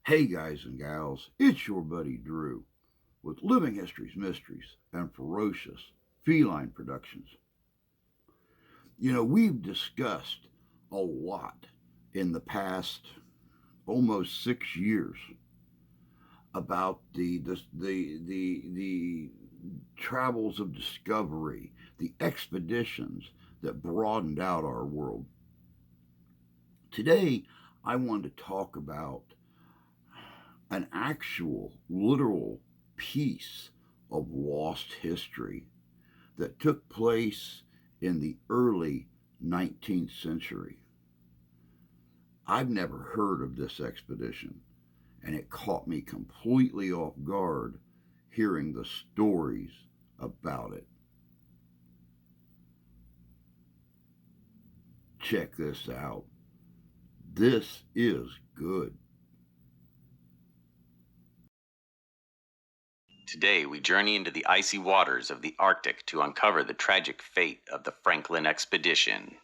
Hey guys and gals, it's your buddy Drew with Living History's Mysteries and Ferocious Feline Productions. We've discussed a lot in the past almost 6 years about the travels of discovery, the expeditions that broadened out our world. Today, I want to talk about an actual, literal piece of lost history that took place in the early 19th century. I've never heard of this expedition, and it caught me completely off guard hearing the stories about it. Check this out. This is good. Today, we journey into the icy waters of the Arctic to uncover the tragic fate of the Franklin expedition.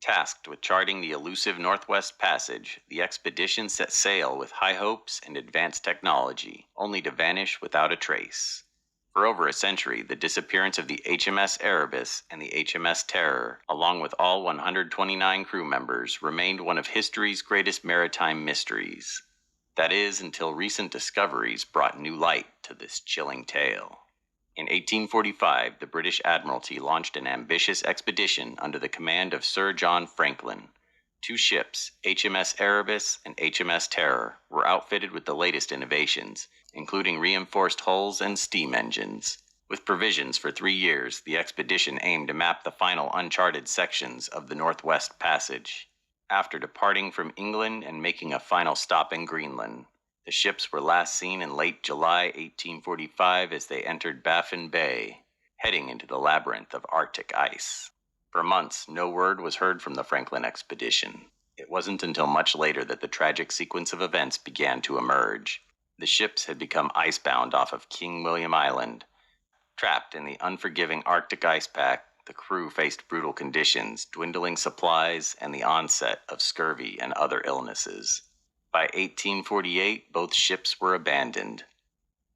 Tasked with charting the elusive Northwest Passage, the expedition set sail with high hopes and advanced technology, only to vanish without a trace. For over a century, the disappearance of the HMS Erebus and the HMS Terror, along with all 129 crew members, remained one of history's greatest maritime mysteries. That is, until recent discoveries brought new light to this chilling tale. In 1845, the British Admiralty launched an ambitious expedition under the command of Sir John Franklin. Two ships, HMS Erebus and HMS Terror, were outfitted with the latest innovations, including reinforced hulls and steam engines. With provisions for 3 years, the expedition aimed to map the final uncharted sections of the Northwest Passage. After departing from England and making a final stop in Greenland, the ships were last seen in late July 1845 as they entered Baffin Bay, heading into the labyrinth of Arctic ice. For months, no word was heard from the Franklin expedition. It wasn't until much later that the tragic sequence of events began to emerge. The ships had become icebound off of King William Island. Trapped in the unforgiving Arctic ice pack, the crew faced brutal conditions, dwindling supplies, and the onset of scurvy and other illnesses. By 1848, both ships were abandoned.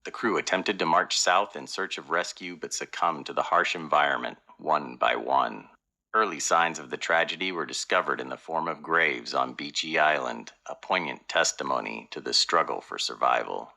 The crew attempted to march south in search of rescue, but succumbed to the harsh environment, one by one. Early signs of the tragedy were discovered in the form of graves on Beechey Island, a poignant testimony to the struggle for survival.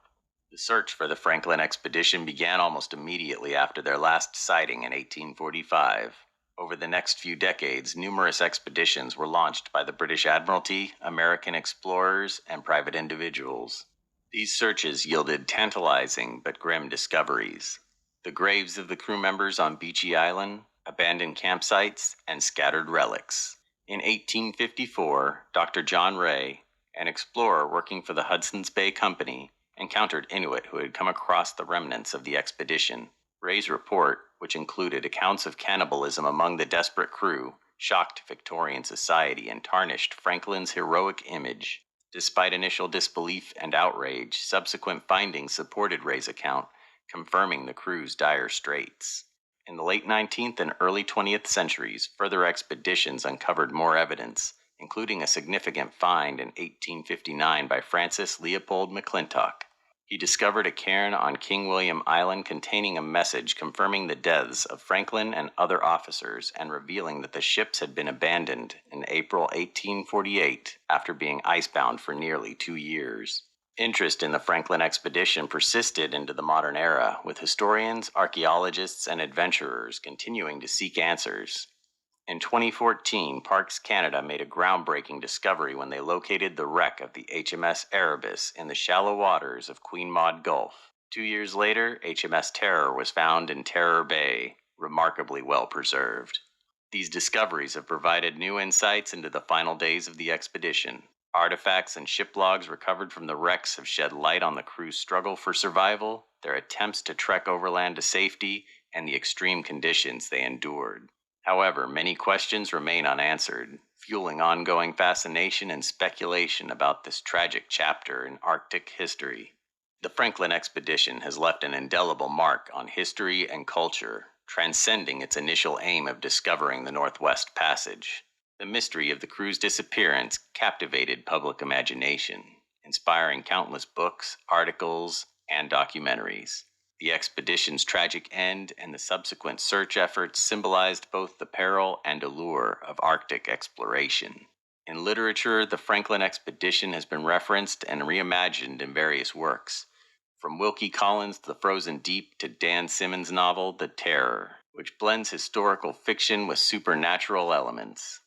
The search for the Franklin expedition began almost immediately after their last sighting in 1845. Over the next few decades, numerous expeditions were launched by the British Admiralty, American explorers, and private individuals. These searches yielded tantalizing but grim discoveries. The graves of the crew members on Beechey Island, abandoned campsites, and scattered relics. In 1854, Dr. John Ray, an explorer working for the Hudson's Bay Company, encountered Inuit who had come across the remnants of the expedition. Ray's report, which included accounts of cannibalism among the desperate crew, shocked Victorian society and tarnished Franklin's heroic image. Despite initial disbelief and outrage, subsequent findings supported Ray's account, confirming the crew's dire straits. In the late 19th and early 20th centuries, further expeditions uncovered more evidence, including a significant find in 1859 by Francis Leopold McClintock. He discovered a cairn on King William Island containing a message confirming the deaths of Franklin and other officers and revealing that the ships had been abandoned in April 1848 after being icebound for nearly 2 years. Interest in the Franklin expedition persisted into the modern era, with historians, archaeologists, and adventurers continuing to seek answers. In 2014, Parks Canada made a groundbreaking discovery when they located the wreck of the HMS Erebus in the shallow waters of Queen Maud Gulf. 2 years later, HMS Terror was found in Terror Bay, remarkably well preserved. These discoveries have provided new insights into the final days of the expedition. Artifacts and ship logs recovered from the wrecks have shed light on the crew's struggle for survival, their attempts to trek overland to safety, and the extreme conditions they endured. However, many questions remain unanswered, fueling ongoing fascination and speculation about this tragic chapter in Arctic history. The Franklin expedition has left an indelible mark on history and culture, transcending its initial aim of discovering the Northwest Passage. The mystery of the crew's disappearance captivated public imagination, inspiring countless books, articles, and documentaries. The expedition's tragic end and the subsequent search efforts symbolized both the peril and allure of Arctic exploration. In literature, the Franklin expedition has been referenced and reimagined in various works, from Wilkie Collins' The Frozen Deep to Dan Simmons' novel The Terror, which blends historical fiction with supernatural elements.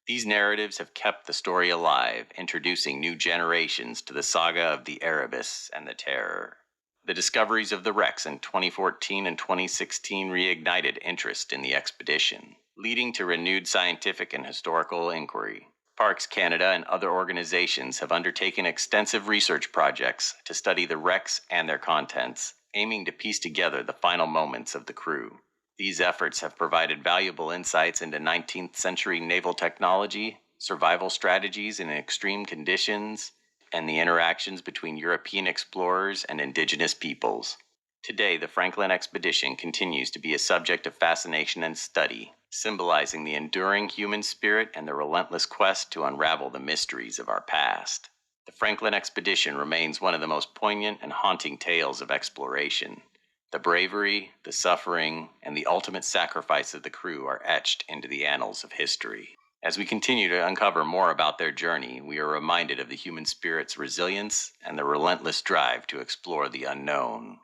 These narratives have kept the story alive, introducing new generations to the saga of the Erebus and the Terror. The discoveries of the wrecks in 2014 and 2016 reignited interest in the expedition, leading to renewed scientific and historical inquiry. Parks Canada and other organizations have undertaken extensive research projects to study the wrecks and their contents, aiming to piece together the final moments of the crew. These efforts have provided valuable insights into 19th century naval technology, survival strategies in extreme conditions, and the interactions between European explorers and indigenous peoples. Today, the Franklin expedition continues to be a subject of fascination and study, symbolizing the enduring human spirit and the relentless quest to unravel the mysteries of our past. The Franklin expedition remains one of the most poignant and haunting tales of exploration. The bravery, the suffering, and the ultimate sacrifice of the crew are etched into the annals of history. As we continue to uncover more about their journey, we are reminded of the human spirit's resilience and the relentless drive to explore the unknown.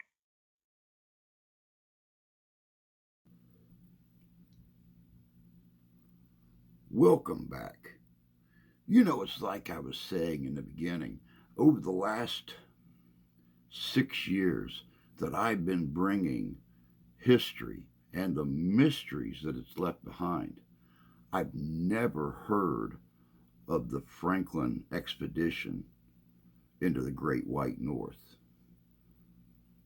Welcome back. You know, it's like I was saying in the beginning, over the last 6 years that I've been bringing history and the mysteries that it's left behind, I've never heard of the Franklin expedition into the Great White North.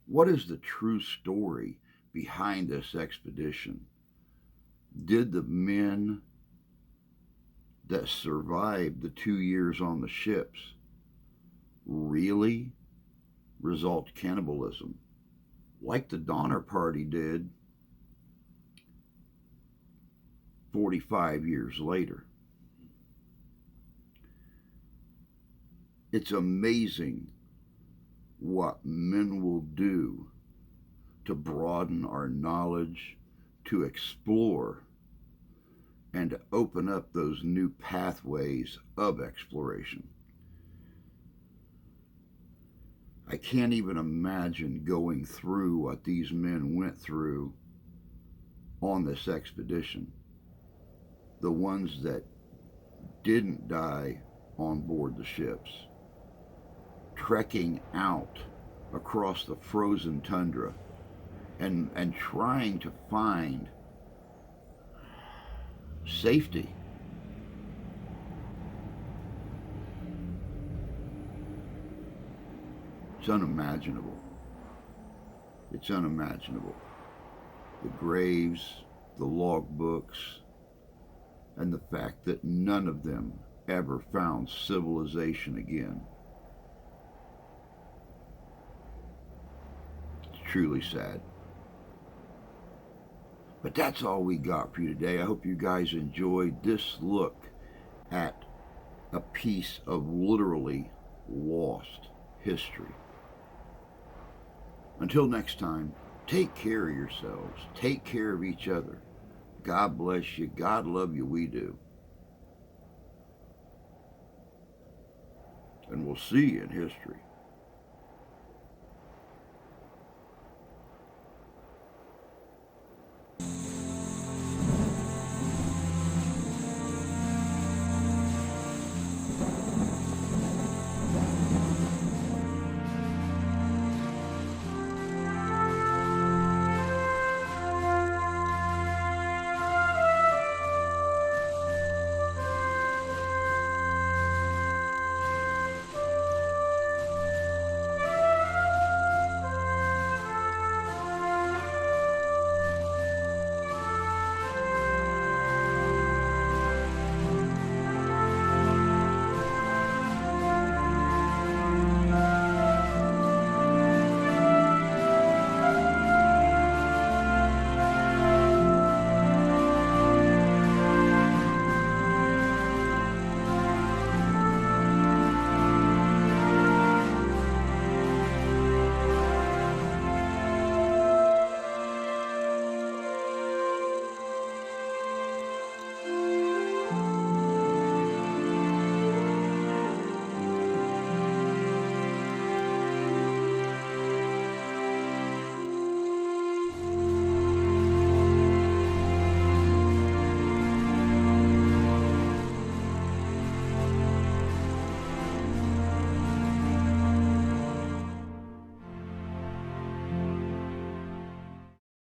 What is the true story behind this expedition? Did the men that survived the 2 years on the ships really result cannibalism like the Donner Party did 45 years later? It's amazing what men will do to broaden our knowledge, to explore, and to open up those new pathways of exploration. I can't even imagine going through what these men went through on this expedition. The ones that didn't die on board the ships, trekking out across the frozen tundra and trying to find safety It's unimaginable. It's unimaginable. The graves, the logbooks, and the fact that none of them ever found civilization again. It's truly sad. But that's all we got for you today. I hope you guys enjoyed this look at a piece of literally lost history. Until next time, take care of yourselves. Take care of each other. God bless you. God love you. We do. And we'll see you in history.